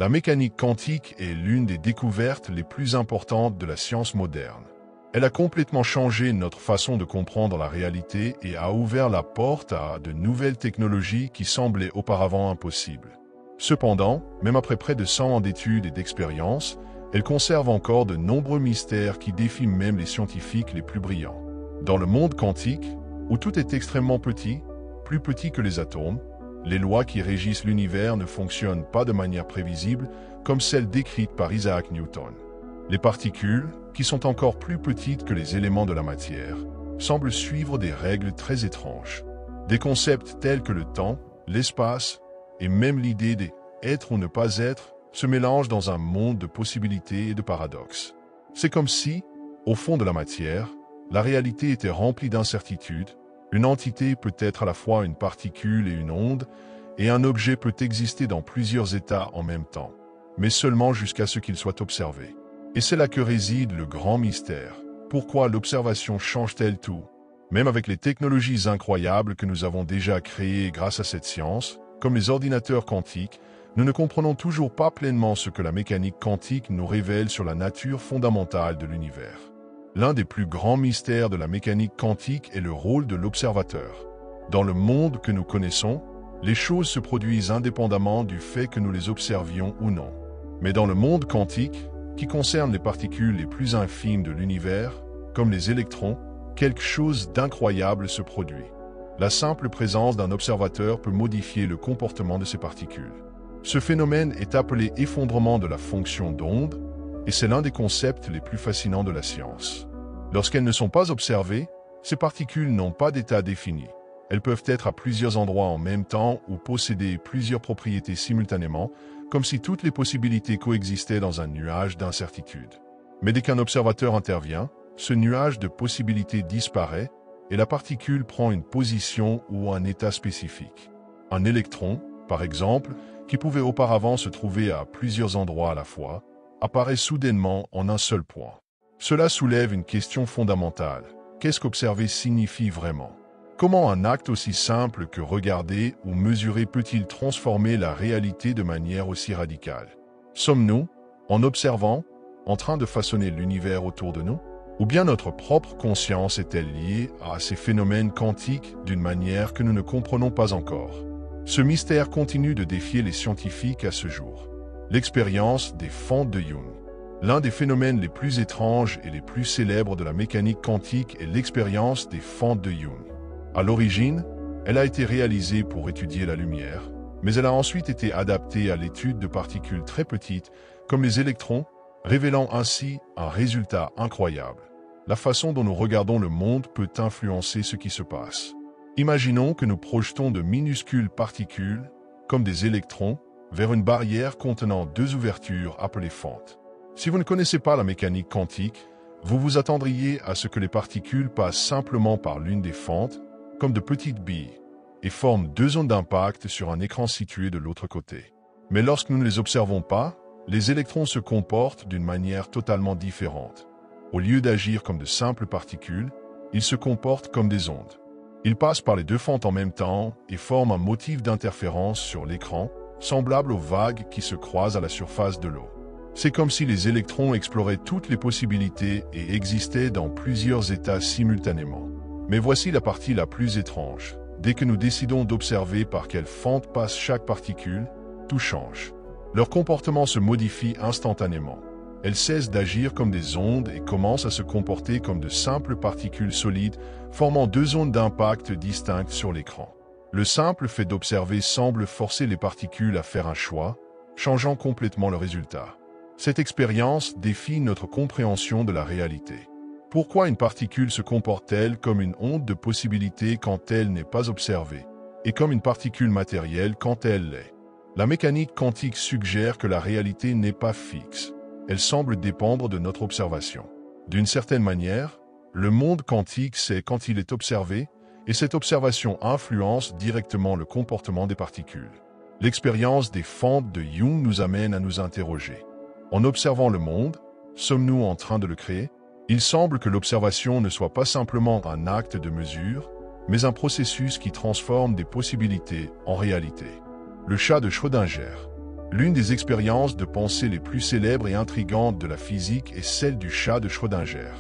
La mécanique quantique est l'une des découvertes les plus importantes de la science moderne. Elle a complètement changé notre façon de comprendre la réalité et a ouvert la porte à de nouvelles technologies qui semblaient auparavant impossibles. Cependant, même après près de 100 ans d'études et d'expériences, elle conserve encore de nombreux mystères qui défient même les scientifiques les plus brillants. Dans le monde quantique, où tout est extrêmement petit, plus petit que les atomes, les lois qui régissent l'univers ne fonctionnent pas de manière prévisible comme celles décrites par Isaac Newton. Les particules, qui sont encore plus petites que les éléments de la matière, semblent suivre des règles très étranges. Des concepts tels que le temps, l'espace et même l'idée d'être ou ne pas être se mélangent dans un monde de possibilités et de paradoxes. C'est comme si, au fond de la matière, la réalité était remplie d'incertitudes. Une entité peut être à la fois une particule et une onde, et un objet peut exister dans plusieurs états en même temps, mais seulement jusqu'à ce qu'il soit observé. Et c'est là que réside le grand mystère. Pourquoi l'observation change-t-elle tout? Même avec les technologies incroyables que nous avons déjà créées grâce à cette science, comme les ordinateurs quantiques, nous ne comprenons toujours pas pleinement ce que la mécanique quantique nous révèle sur la nature fondamentale de l'univers. L'un des plus grands mystères de la mécanique quantique est le rôle de l'observateur. Dans le monde que nous connaissons, les choses se produisent indépendamment du fait que nous les observions ou non. Mais dans le monde quantique, qui concerne les particules les plus infimes de l'univers, comme les électrons, quelque chose d'incroyable se produit. La simple présence d'un observateur peut modifier le comportement de ces particules. Ce phénomène est appelé effondrement de la fonction d'onde, et c'est l'un des concepts les plus fascinants de la science. Lorsqu'elles ne sont pas observées, ces particules n'ont pas d'état défini. Elles peuvent être à plusieurs endroits en même temps ou posséder plusieurs propriétés simultanément, comme si toutes les possibilités coexistaient dans un nuage d'incertitude. Mais dès qu'un observateur intervient, ce nuage de possibilités disparaît et la particule prend une position ou un état spécifique. Un électron, par exemple, qui pouvait auparavant se trouver à plusieurs endroits à la fois, apparaît soudainement en un seul point. Cela soulève une question fondamentale. Qu'est-ce qu'observer signifie vraiment? Comment un acte aussi simple que regarder ou mesurer peut-il transformer la réalité de manière aussi radicale? Sommes-nous, en observant, en train de façonner l'univers autour de nous? Ou bien notre propre conscience est-elle liée à ces phénomènes quantiques d'une manière que nous ne comprenons pas encore? Ce mystère continue de défier les scientifiques à ce jour. L'expérience des fentes de Young. L'un des phénomènes les plus étranges et les plus célèbres de la mécanique quantique est l'expérience des fentes de Young. À l'origine, elle a été réalisée pour étudier la lumière, mais elle a ensuite été adaptée à l'étude de particules très petites, comme les électrons, révélant ainsi un résultat incroyable. La façon dont nous regardons le monde peut influencer ce qui se passe. Imaginons que nous projetons de minuscules particules, comme des électrons, vers une barrière contenant deux ouvertures appelées fentes. Si vous ne connaissez pas la mécanique quantique, vous vous attendriez à ce que les particules passent simplement par l'une des fentes, comme de petites billes, et forment deux zones d'impact sur un écran situé de l'autre côté. Mais lorsque nous ne les observons pas, les électrons se comportent d'une manière totalement différente. Au lieu d'agir comme de simples particules, ils se comportent comme des ondes. Ils passent par les deux fentes en même temps et forment un motif d'interférence sur l'écran, semblable aux vagues qui se croisent à la surface de l'eau. C'est comme si les électrons exploraient toutes les possibilités et existaient dans plusieurs états simultanément. Mais voici la partie la plus étrange. Dès que nous décidons d'observer par quelle fente passe chaque particule, tout change. Leur comportement se modifie instantanément. Elles cessent d'agir comme des ondes et commencent à se comporter comme de simples particules solides, formant deux zones d'impact distinctes sur l'écran. Le simple fait d'observer semble forcer les particules à faire un choix, changeant complètement le résultat. Cette expérience défie notre compréhension de la réalité. Pourquoi une particule se comporte-t-elle comme une onde de possibilités quand elle n'est pas observée, et comme une particule matérielle quand elle l'est? La mécanique quantique suggère que la réalité n'est pas fixe. Elle semble dépendre de notre observation. D'une certaine manière, le monde quantique c'est quand il est observé, et cette observation influence directement le comportement des particules. L'expérience des fentes de Young nous amène à nous interroger. En observant le monde, sommes-nous en train de le créer? Il semble que l'observation ne soit pas simplement un acte de mesure, mais un processus qui transforme des possibilités en réalité. Le chat de Schrödinger. L'une des expériences de pensée les plus célèbres et intrigantes de la physique est celle du chat de Schrödinger.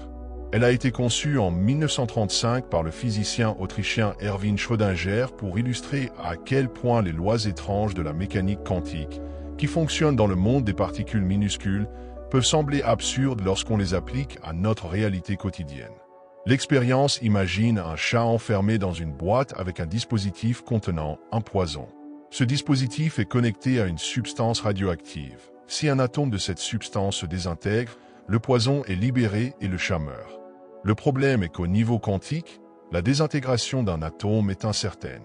Elle a été conçue en 1935 par le physicien autrichien Erwin Schrödinger pour illustrer à quel point les lois étranges de la mécanique quantique, qui fonctionnent dans le monde des particules minuscules, peuvent sembler absurdes lorsqu'on les applique à notre réalité quotidienne. L'expérience imagine un chat enfermé dans une boîte avec un dispositif contenant un poison. Ce dispositif est connecté à une substance radioactive. Si un atome de cette substance se désintègre, le poison est libéré et le chat meurt. Le problème est qu'au niveau quantique, la désintégration d'un atome est incertaine.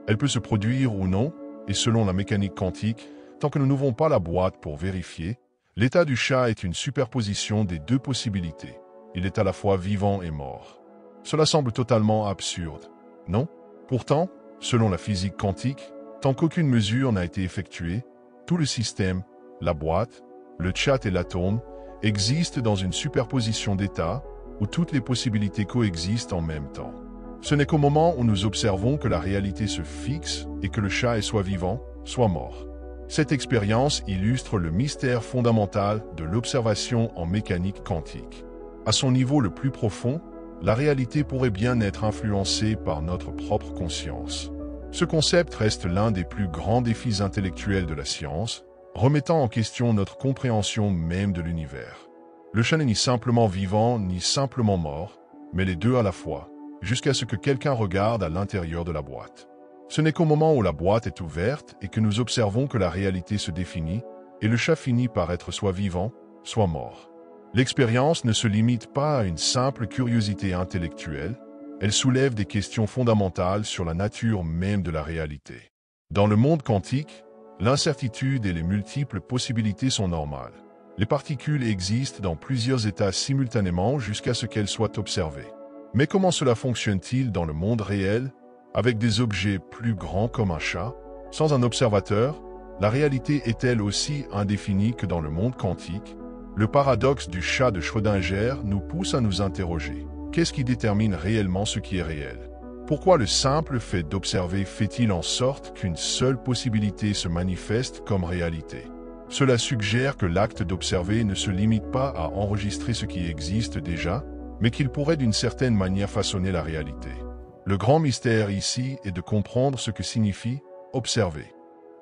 Elle peut se produire ou non, et selon la mécanique quantique, tant que nous n'ouvrons pas la boîte pour vérifier, l'état du chat est une superposition des deux possibilités. Il est à la fois vivant et mort. Cela semble totalement absurde, non? Pourtant, selon la physique quantique, tant qu'aucune mesure n'a été effectuée, tout le système, la boîte, le chat et l'atome, existent dans une superposition d'états où toutes les possibilités coexistent en même temps. Ce n'est qu'au moment où nous observons que la réalité se fixe et que le chat est soit vivant, soit mort. Cette expérience illustre le mystère fondamental de l'observation en mécanique quantique. À son niveau le plus profond, la réalité pourrait bien être influencée par notre propre conscience. Ce concept reste l'un des plus grands défis intellectuels de la science, remettant en question notre compréhension même de l'univers. Le chat n'est ni simplement vivant ni simplement mort, mais les deux à la fois, jusqu'à ce que quelqu'un regarde à l'intérieur de la boîte. Ce n'est qu'au moment où la boîte est ouverte et que nous observons que la réalité se définit, et le chat finit par être soit vivant, soit mort. L'expérience ne se limite pas à une simple curiosité intellectuelle, elle soulève des questions fondamentales sur la nature même de la réalité. Dans le monde quantique, l'incertitude et les multiples possibilités sont normales. Les particules existent dans plusieurs états simultanément jusqu'à ce qu'elles soient observées. Mais comment cela fonctionne-t-il dans le monde réel, avec des objets plus grands comme un chat? Sans un observateur, la réalité est-elle aussi indéfinie que dans le monde quantique? Le paradoxe du chat de Schrödinger nous pousse à nous interroger. Qu'est-ce qui détermine réellement ce qui est réel? Pourquoi le simple fait d'observer fait-il en sorte qu'une seule possibilité se manifeste comme réalité? Cela suggère que l'acte d'observer ne se limite pas à enregistrer ce qui existe déjà, mais qu'il pourrait d'une certaine manière façonner la réalité. Le grand mystère ici est de comprendre ce que signifie observer.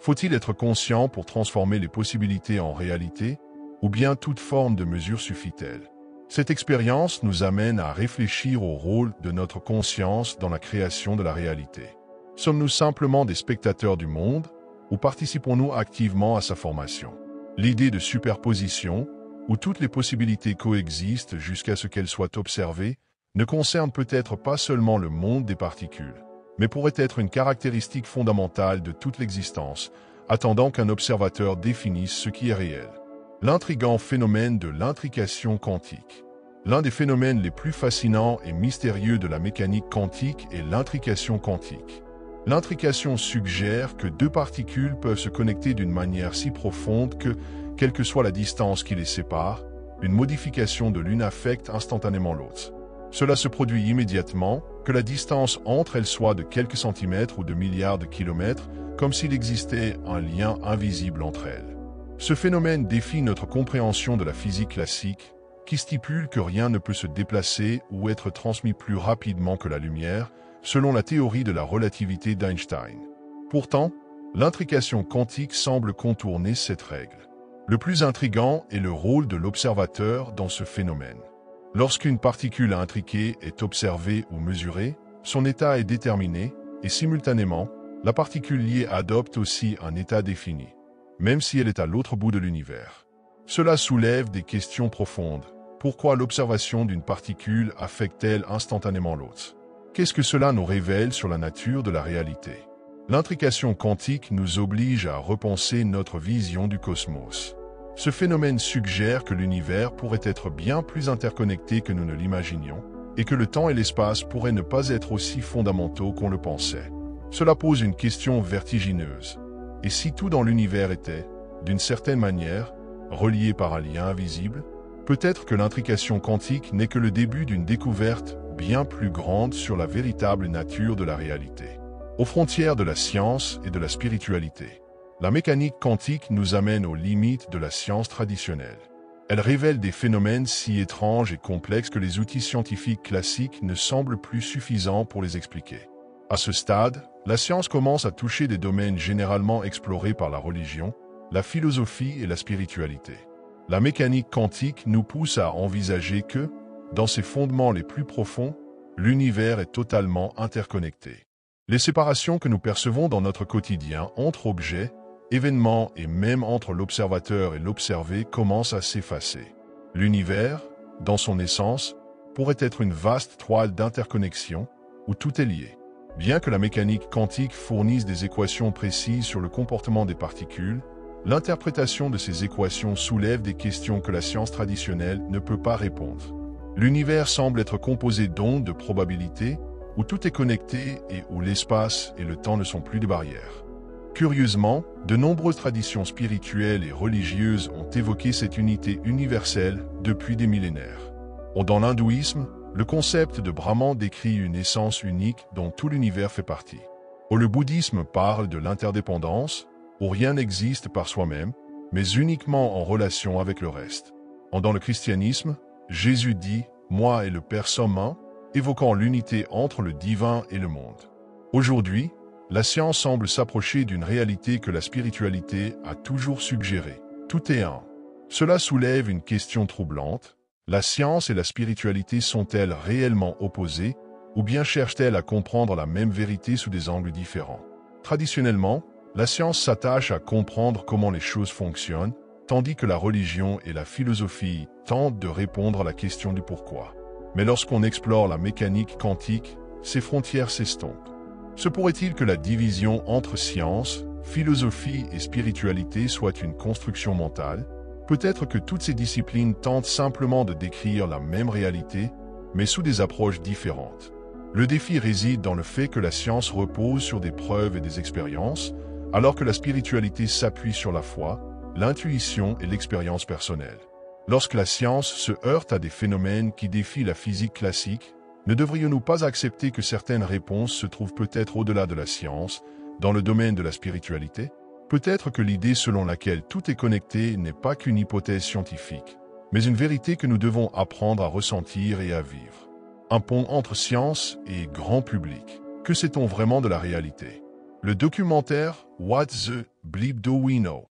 Faut-il être conscient pour transformer les possibilités en réalité, ou bien toute forme de mesure suffit-elle? Cette expérience nous amène à réfléchir au rôle de notre conscience dans la création de la réalité. Sommes-nous simplement des spectateurs du monde, ou participons-nous activement à sa formation? L'idée de superposition, où toutes les possibilités coexistent jusqu'à ce qu'elles soient observées, ne concerne peut-être pas seulement le monde des particules, mais pourrait être une caractéristique fondamentale de toute l'existence, attendant qu'un observateur définisse ce qui est réel. L'intrigant phénomène de l'intrication quantique. L'un des phénomènes les plus fascinants et mystérieux de la mécanique quantique est l'intrication quantique. L'intrication suggère que deux particules peuvent se connecter d'une manière si profonde que, quelle que soit la distance qui les sépare, une modification de l'une affecte instantanément l'autre. Cela se produit immédiatement, que la distance entre elles soit de quelques centimètres ou de milliards de kilomètres, comme s'il existait un lien invisible entre elles. Ce phénomène défie notre compréhension de la physique classique, qui stipule que rien ne peut se déplacer ou être transmis plus rapidement que la lumière, selon la théorie de la relativité d'Einstein. Pourtant, l'intrication quantique semble contourner cette règle. Le plus intrigant est le rôle de l'observateur dans ce phénomène. Lorsqu'une particule intriquée est observée ou mesurée, son état est déterminé, et simultanément, la particule liée adopte aussi un état défini, même si elle est à l'autre bout de l'univers. Cela soulève des questions profondes. Pourquoi l'observation d'une particule affecte-t-elle instantanément l'autre? Qu'est-ce que cela nous révèle sur la nature de la réalité? L'intrication quantique nous oblige à repenser notre vision du cosmos. Ce phénomène suggère que l'univers pourrait être bien plus interconnecté que nous ne l'imaginions, et que le temps et l'espace pourraient ne pas être aussi fondamentaux qu'on le pensait. Cela pose une question vertigineuse. Et si tout dans l'univers était, d'une certaine manière, relié par un lien invisible, peut-être que l'intrication quantique n'est que le début d'une découverte bien plus grande sur la véritable nature de la réalité. Aux frontières de la science et de la spiritualité. La mécanique quantique nous amène aux limites de la science traditionnelle. Elle révèle des phénomènes si étranges et complexes que les outils scientifiques classiques ne semblent plus suffisants pour les expliquer. À ce stade, la science commence à toucher des domaines généralement explorés par la religion, la philosophie et la spiritualité. La mécanique quantique nous pousse à envisager que, dans ses fondements les plus profonds, l'univers est totalement interconnecté. Les séparations que nous percevons dans notre quotidien entre objets, événements et même entre l'observateur et l'observé commencent à s'effacer. L'univers, dans son essence, pourrait être une vaste toile d'interconnexion où tout est lié. Bien que la mécanique quantique fournisse des équations précises sur le comportement des particules, l'interprétation de ces équations soulève des questions que la science traditionnelle ne peut pas répondre. L'univers semble être composé d'ondes de probabilité, où tout est connecté et où l'espace et le temps ne sont plus des barrières. Curieusement, de nombreuses traditions spirituelles et religieuses ont évoqué cette unité universelle depuis des millénaires. Dans l'hindouisme, le concept de Brahman décrit une essence unique dont tout l'univers fait partie. Le bouddhisme parle de l'interdépendance, où rien n'existe par soi-même, mais uniquement en relation avec le reste. Dans le christianisme, Jésus dit « Moi et le Père sommes un », évoquant l'unité entre le divin et le monde. Aujourd'hui, la science semble s'approcher d'une réalité que la spiritualité a toujours suggérée. Tout est un. Cela soulève une question troublante. La science et la spiritualité sont-elles réellement opposées, ou bien cherchent-elles à comprendre la même vérité sous des angles différents? Traditionnellement, la science s'attache à comprendre comment les choses fonctionnent, tandis que la religion et la philosophie tentent de répondre à la question du pourquoi. Mais lorsqu'on explore la mécanique quantique, ces frontières s'estompent. Se pourrait-il que la division entre science, philosophie et spiritualité soit une construction mentale? Peut-être que toutes ces disciplines tentent simplement de décrire la même réalité, mais sous des approches différentes. Le défi réside dans le fait que la science repose sur des preuves et des expériences, alors que la spiritualité s'appuie sur la foi, l'intuition et l'expérience personnelle. Lorsque la science se heurte à des phénomènes qui défient la physique classique, ne devrions-nous pas accepter que certaines réponses se trouvent peut-être au-delà de la science, dans le domaine de la spiritualité? Peut-être que l'idée selon laquelle tout est connecté n'est pas qu'une hypothèse scientifique, mais une vérité que nous devons apprendre à ressentir et à vivre. Un pont entre science et grand public. Que sait-on vraiment de la réalité? Le documentaire « What the bleep do we know ?»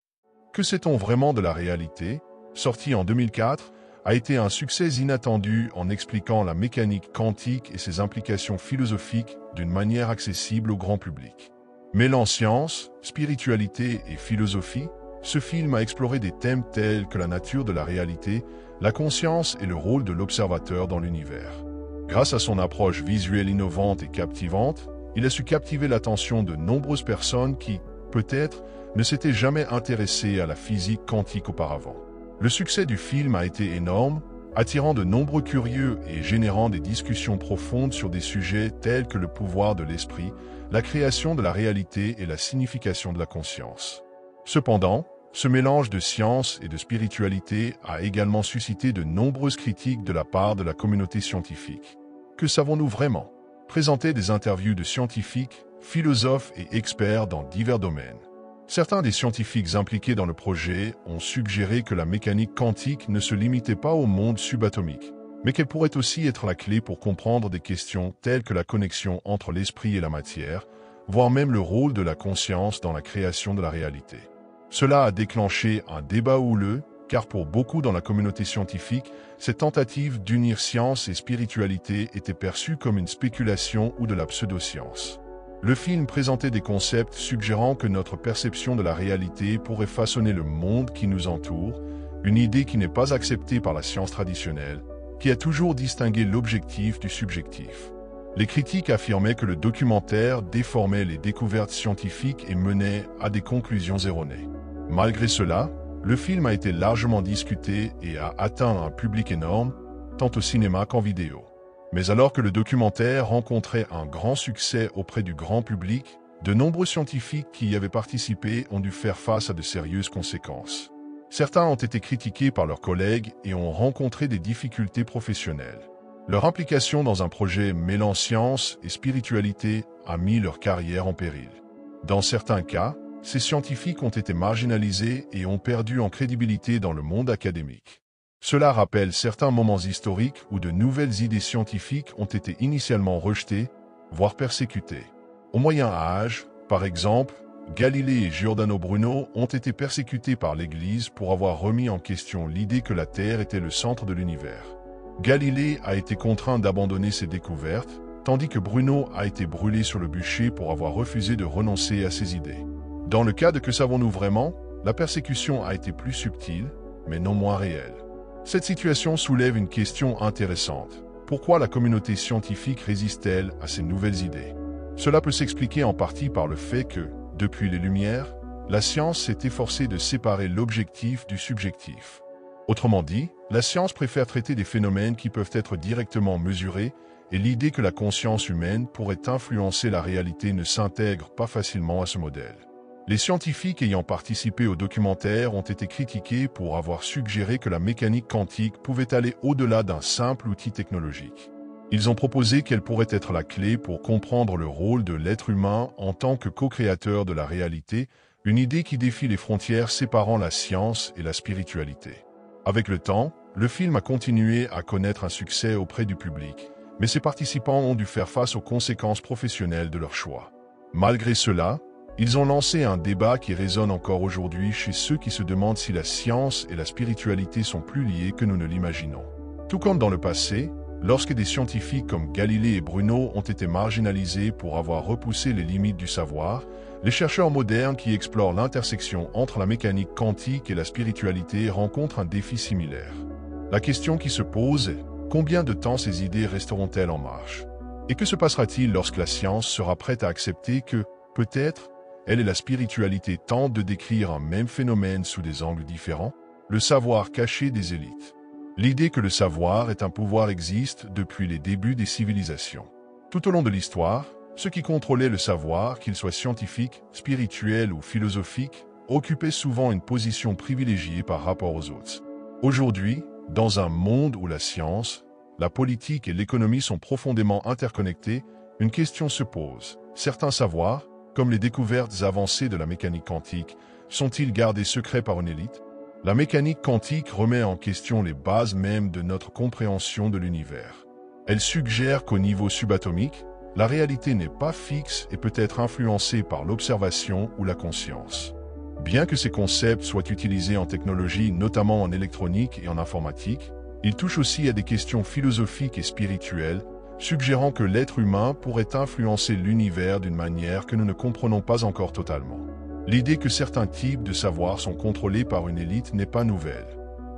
Que sait-on vraiment de la réalité, sorti en 2004, a été un succès inattendu en expliquant la mécanique quantique et ses implications philosophiques d'une manière accessible au grand public. Mêlant science, spiritualité et philosophie, ce film a exploré des thèmes tels que la nature de la réalité, la conscience et le rôle de l'observateur dans l'univers. Grâce à son approche visuelle innovante et captivante, il a su captiver l'attention de nombreuses personnes qui, peut-être, ne s'étaient jamais intéressées à la physique quantique auparavant. Le succès du film a été énorme, attirant de nombreux curieux et générant des discussions profondes sur des sujets tels que le pouvoir de l'esprit, la création de la réalité et la signification de la conscience. Cependant, ce mélange de science et de spiritualité a également suscité de nombreuses critiques de la part de la communauté scientifique. Que savons-nous vraiment? Présenter des interviews de scientifiques, philosophes et experts dans divers domaines. Certains des scientifiques impliqués dans le projet ont suggéré que la mécanique quantique ne se limitait pas au monde subatomique, mais qu'elle pourrait aussi être la clé pour comprendre des questions telles que la connexion entre l'esprit et la matière, voire même le rôle de la conscience dans la création de la réalité. Cela a déclenché un débat houleux, car pour beaucoup dans la communauté scientifique, cette tentative d'unir science et spiritualité était perçue comme une spéculation ou de la pseudoscience. Le film présentait des concepts suggérant que notre perception de la réalité pourrait façonner le monde qui nous entoure, une idée qui n'est pas acceptée par la science traditionnelle, qui a toujours distingué l'objectif du subjectif. Les critiques affirmaient que le documentaire déformait les découvertes scientifiques et menait à des conclusions erronées. Malgré cela, le film a été largement discuté et a atteint un public énorme, tant au cinéma qu'en vidéo. Mais alors que le documentaire rencontrait un grand succès auprès du grand public, de nombreux scientifiques qui y avaient participé ont dû faire face à de sérieuses conséquences. Certains ont été critiqués par leurs collègues et ont rencontré des difficultés professionnelles. Leur implication dans un projet mêlant science et spiritualité a mis leur carrière en péril. Dans certains cas, ces scientifiques ont été marginalisés et ont perdu en crédibilité dans le monde académique. Cela rappelle certains moments historiques où de nouvelles idées scientifiques ont été initialement rejetées, voire persécutées. Au Moyen Âge, par exemple, Galilée et Giordano Bruno ont été persécutés par l'Église pour avoir remis en question l'idée que la Terre était le centre de l'univers. Galilée a été contraint d'abandonner ses découvertes, tandis que Bruno a été brûlé sur le bûcher pour avoir refusé de renoncer à ses idées. Dans le cas de Que savons-nous vraiment, la persécution a été plus subtile, mais non moins réelle. Cette situation soulève une question intéressante. Pourquoi la communauté scientifique résiste-t-elle à ces nouvelles idées? Cela peut s'expliquer en partie par le fait que, depuis les Lumières, la science s'est efforcée de séparer l'objectif du subjectif. Autrement dit, la science préfère traiter des phénomènes qui peuvent être directement mesurés, et l'idée que la conscience humaine pourrait influencer la réalité ne s'intègre pas facilement à ce modèle. Les scientifiques ayant participé au documentaire ont été critiqués pour avoir suggéré que la mécanique quantique pouvait aller au-delà d'un simple outil technologique. Ils ont proposé qu'elle pourrait être la clé pour comprendre le rôle de l'être humain en tant que co-créateur de la réalité, une idée qui défie les frontières séparant la science et la spiritualité. Avec le temps, le film a continué à connaître un succès auprès du public, mais ses participants ont dû faire face aux conséquences professionnelles de leur choix. Malgré cela, ils ont lancé un débat qui résonne encore aujourd'hui chez ceux qui se demandent si la science et la spiritualité sont plus liées que nous ne l'imaginons. Tout comme dans le passé, lorsque des scientifiques comme Galilée et Bruno ont été marginalisés pour avoir repoussé les limites du savoir, les chercheurs modernes qui explorent l'intersection entre la mécanique quantique et la spiritualité rencontrent un défi similaire. La question qui se pose est: combien de temps ces idées resteront-elles en marche? Et que se passera-t-il lorsque la science sera prête à accepter que, peut-être, elle et la spiritualité tentent de décrire un même phénomène sous des angles différents? Le savoir caché des élites. L'idée que le savoir est un pouvoir existe depuis les débuts des civilisations. Tout au long de l'histoire, ceux qui contrôlaient le savoir, qu'il soit scientifique, spirituel ou philosophique, occupaient souvent une position privilégiée par rapport aux autres. Aujourd'hui, dans un monde où la science, la politique et l'économie sont profondément interconnectées, une question se pose. Certains savoirs, comme les découvertes avancées de la mécanique quantique, sont-ils gardés secrets par une élite? La mécanique quantique remet en question les bases mêmes de notre compréhension de l'univers. Elle suggère qu'au niveau subatomique, la réalité n'est pas fixe et peut être influencée par l'observation ou la conscience. Bien que ces concepts soient utilisés en technologie, notamment en électronique et en informatique, ils touchent aussi à des questions philosophiques et spirituelles, suggérant que l'être humain pourrait influencer l'univers d'une manière que nous ne comprenons pas encore totalement. L'idée que certains types de savoirs sont contrôlés par une élite n'est pas nouvelle.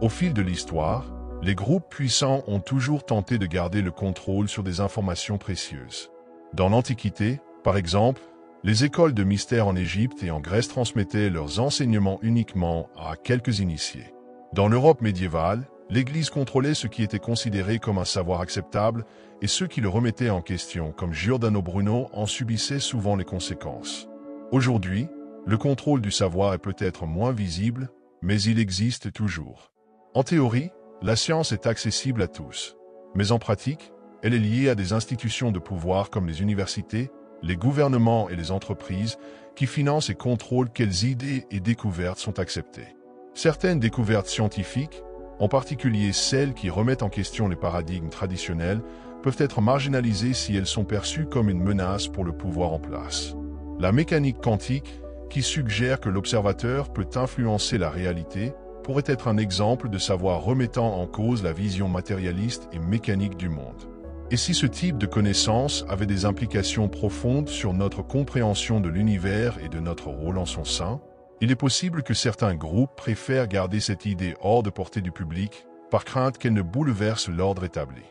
Au fil de l'histoire, les groupes puissants ont toujours tenté de garder le contrôle sur des informations précieuses. Dans l'Antiquité, par exemple, les écoles de mystère en Égypte et en Grèce transmettaient leurs enseignements uniquement à quelques initiés. Dans l'Europe médiévale, l'Église contrôlait ce qui était considéré comme un savoir acceptable et ceux qui le remettaient en question, comme Giordano Bruno, en subissaient souvent les conséquences. Aujourd'hui, le contrôle du savoir est peut-être moins visible, mais il existe toujours. En théorie, la science est accessible à tous. Mais en pratique, elle est liée à des institutions de pouvoir comme les universités, les gouvernements et les entreprises qui financent et contrôlent quelles idées et découvertes sont acceptées. Certaines découvertes scientifiques, en particulier celles qui remettent en question les paradigmes traditionnels, peuvent être marginalisées si elles sont perçues comme une menace pour le pouvoir en place. La mécanique quantique, qui suggère que l'observateur peut influencer la réalité, pourrait être un exemple de savoir remettant en cause la vision matérialiste et mécanique du monde. Et si ce type de connaissance avait des implications profondes sur notre compréhension de l'univers et de notre rôle en son sein, il est possible que certains groupes préfèrent garder cette idée hors de portée du public, par crainte qu'elle ne bouleverse l'ordre établi.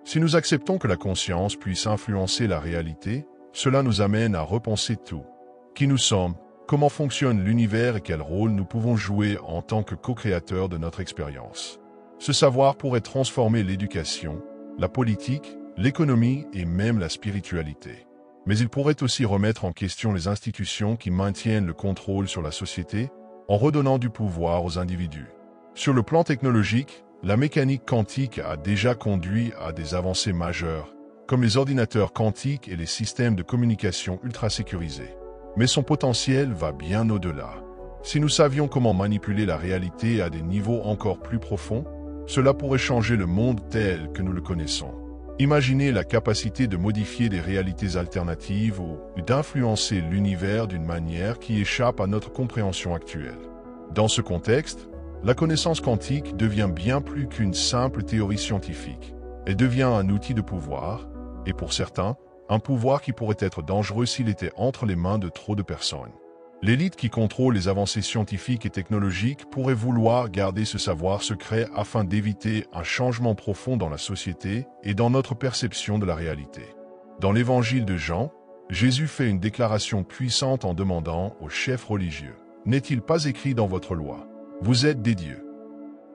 Si nous acceptons que la conscience puisse influencer la réalité, cela nous amène à repenser tout. Qui nous sommes, comment fonctionne l'univers et quel rôle nous pouvons jouer en tant que co-créateurs de notre expérience. Ce savoir pourrait transformer l'éducation, la politique, l'économie et même la spiritualité. Mais il pourrait aussi remettre en question les institutions qui maintiennent le contrôle sur la société en redonnant du pouvoir aux individus. Sur le plan technologique, la mécanique quantique a déjà conduit à des avancées majeures, comme les ordinateurs quantiques et les systèmes de communication ultra sécurisés. mais son potentiel va bien au-delà. Si nous savions comment manipuler la réalité à des niveaux encore plus profonds, cela pourrait changer le monde tel que nous le connaissons. Imaginez la capacité de modifier des réalités alternatives ou d'influencer l'univers d'une manière qui échappe à notre compréhension actuelle. Dans ce contexte, la connaissance quantique devient bien plus qu'une simple théorie scientifique. Elle devient un outil de pouvoir, et pour certains, un pouvoir qui pourrait être dangereux s'il était entre les mains de trop de personnes. L'élite qui contrôle les avancées scientifiques et technologiques pourrait vouloir garder ce savoir secret afin d'éviter un changement profond dans la société et dans notre perception de la réalité. Dans l'évangile de Jean, Jésus fait une déclaration puissante en demandant aux chefs religieux « N'est-il pas écrit dans votre loi ? Vous êtes des dieux ».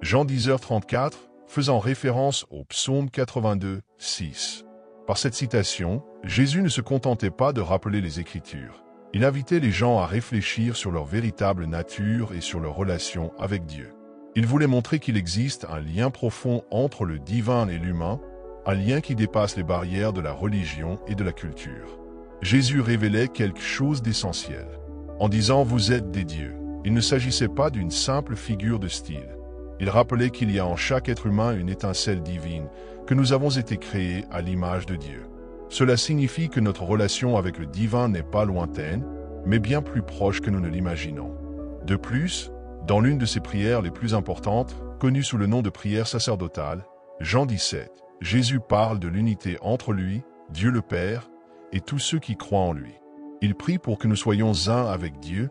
Jean 10h34, faisant référence au psaume 82, 6. Par cette citation, Jésus ne se contentait pas de rappeler les Écritures. Il invitait les gens à réfléchir sur leur véritable nature et sur leur relation avec Dieu. Il voulait montrer qu'il existe un lien profond entre le divin et l'humain, un lien qui dépasse les barrières de la religion et de la culture. Jésus révélait quelque chose d'essentiel. En disant « Vous êtes des dieux », il ne s'agissait pas d'une simple figure de style. Il rappelait qu'il y a en chaque être humain une étincelle divine, que nous avons été créés à l'image de Dieu. Cela signifie que notre relation avec le divin n'est pas lointaine, mais bien plus proche que nous ne l'imaginons. De plus, dans l'une de ses prières les plus importantes, connue sous le nom de prière sacerdotale, Jean 17, Jésus parle de l'unité entre lui, Dieu le Père, et tous ceux qui croient en lui. Il prie pour que nous soyons un avec Dieu,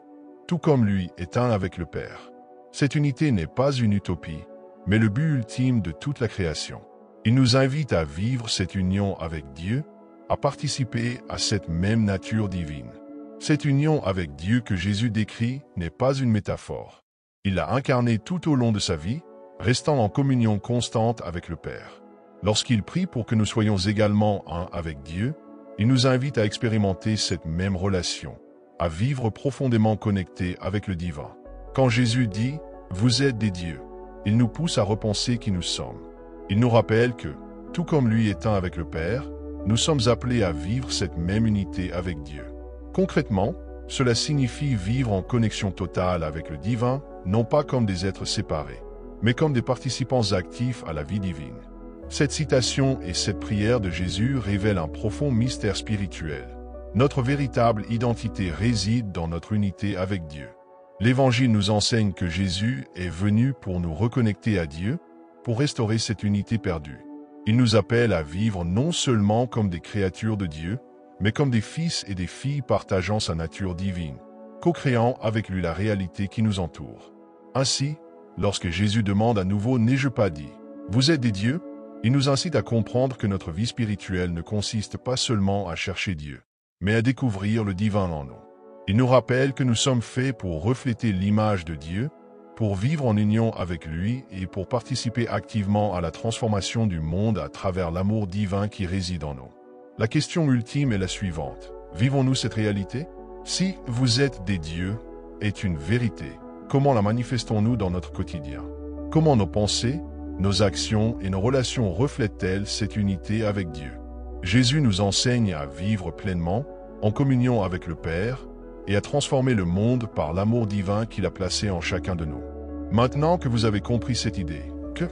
tout comme lui est un avec le Père. Cette unité n'est pas une utopie, mais le but ultime de toute la création. Il nous invite à vivre cette union avec Dieu, à participer à cette même nature divine. Cette union avec Dieu que Jésus décrit n'est pas une métaphore. Il l'a incarnée tout au long de sa vie, restant en communion constante avec le Père. Lorsqu'il prie pour que nous soyons également un avec Dieu, il nous invite à expérimenter cette même relation, à vivre profondément connectés avec le divin. Quand Jésus dit « Vous êtes des dieux », il nous pousse à repenser qui nous sommes. Il nous rappelle que, tout comme lui est un avec le Père, nous sommes appelés à vivre cette même unité avec Dieu. Concrètement, cela signifie vivre en connexion totale avec le divin, non pas comme des êtres séparés, mais comme des participants actifs à la vie divine. Cette citation et cette prière de Jésus révèlent un profond mystère spirituel. Notre véritable identité réside dans notre unité avec Dieu. L'Évangile nous enseigne que Jésus est venu pour nous reconnecter à Dieu, pour restaurer cette unité perdue. Il nous appelle à vivre non seulement comme des créatures de Dieu, mais comme des fils et des filles partageant sa nature divine, co-créant avec lui la réalité qui nous entoure. Ainsi, lorsque Jésus demande à nouveau « N'ai-je pas dit ? Vous êtes des dieux ?» il nous incite à comprendre que notre vie spirituelle ne consiste pas seulement à chercher Dieu, mais à découvrir le divin en nous. Il nous rappelle que nous sommes faits pour refléter l'image de Dieu, pour vivre en union avec lui et pour participer activement à la transformation du monde à travers l'amour divin qui réside en nous. La question ultime est la suivante. Vivons-nous cette réalité? Si « vous êtes des dieux » est une vérité, comment la manifestons-nous dans notre quotidien? Comment nos pensées, nos actions et nos relations reflètent-elles cette unité avec Dieu? Jésus nous enseigne à vivre pleinement, en communion avec le Père, et à transformer le monde par l'amour divin qu'il a placé en chacun de nous. Maintenant que vous avez compris cette idée, que,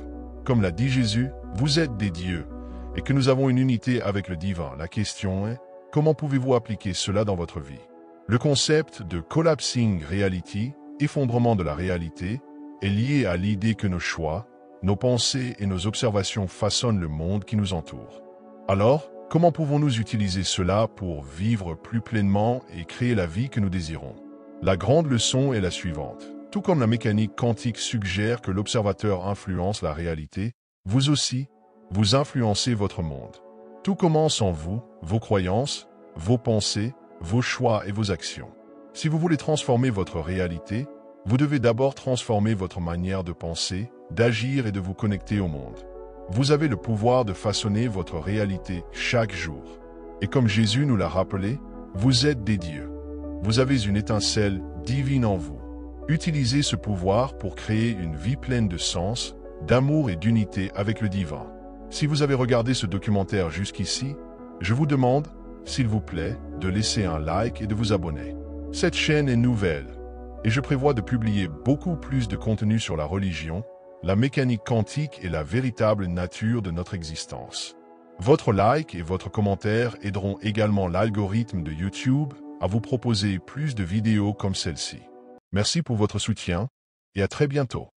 comme l'a dit Jésus, vous êtes des dieux, et que nous avons une unité avec le divin, la question est, comment pouvez-vous appliquer cela dans votre vie? Le concept de collapsing reality, effondrement de la réalité, est lié à l'idée que nos choix, nos pensées et nos observations façonnent le monde qui nous entoure. Alors, comment pouvons-nous utiliser cela pour vivre plus pleinement et créer la vie que nous désirons? La grande leçon est la suivante. Tout comme la mécanique quantique suggère que l'observateur influence la réalité, vous aussi, vous influencez votre monde. Tout commence en vous, vos croyances, vos pensées, vos choix et vos actions. Si vous voulez transformer votre réalité, vous devez d'abord transformer votre manière de penser, d'agir et de vous connecter au monde. Vous avez le pouvoir de façonner votre réalité chaque jour. Et comme Jésus nous l'a rappelé, vous êtes des dieux. Vous avez une étincelle divine en vous. Utilisez ce pouvoir pour créer une vie pleine de sens, d'amour et d'unité avec le divin. Si vous avez regardé ce documentaire jusqu'ici, je vous demande, s'il vous plaît, de laisser un like et de vous abonner. Cette chaîne est nouvelle et je prévois de publier beaucoup plus de contenu sur la religion, la mécanique quantique et la véritable nature de notre existence. Votre like et votre commentaire aideront également l'algorithme de YouTube à vous proposer plus de vidéos comme celle-ci. Merci pour votre soutien et à très bientôt.